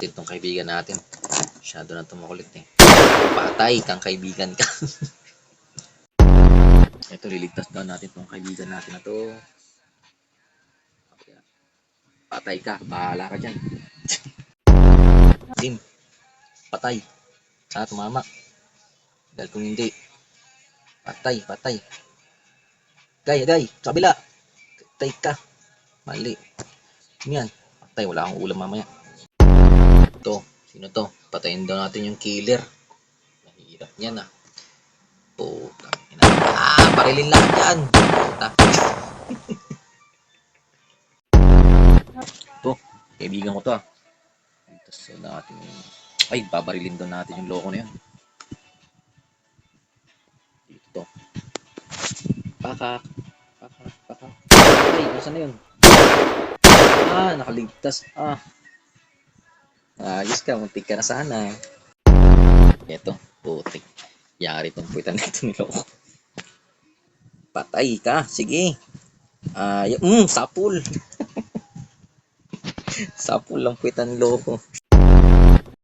Itong kaibigan natin. Masyado na tumukulit eh. Patay kang kaibigan ka. Ito, liligtas daw natin itong kaibigan natin na to. Patay ka, bahala ka dyan. Dim, patay. Sana tumama. Dahil kung hindi, patay. Gay, kabila. Patay ka. Mali. Yan, patay, wala akong ulam mamaya. Ito, sino to? Patayin daw natin yung killer. Mahirap yan ah. Putang ina. Barilin lang yan. Ito, kaibigan ko to ah. Tapos natin yung... Ay, babarilin daw natin yung loko na yan. Dito to. Pakak. Ay, nasaan na yun? Nakaligtas. Ayos ka, muntik ka na sana. Eto, putik. Yari tong puwitan nito ni loko. Patay ka, sige. Sapul. Sapul lang puwitan ni loko.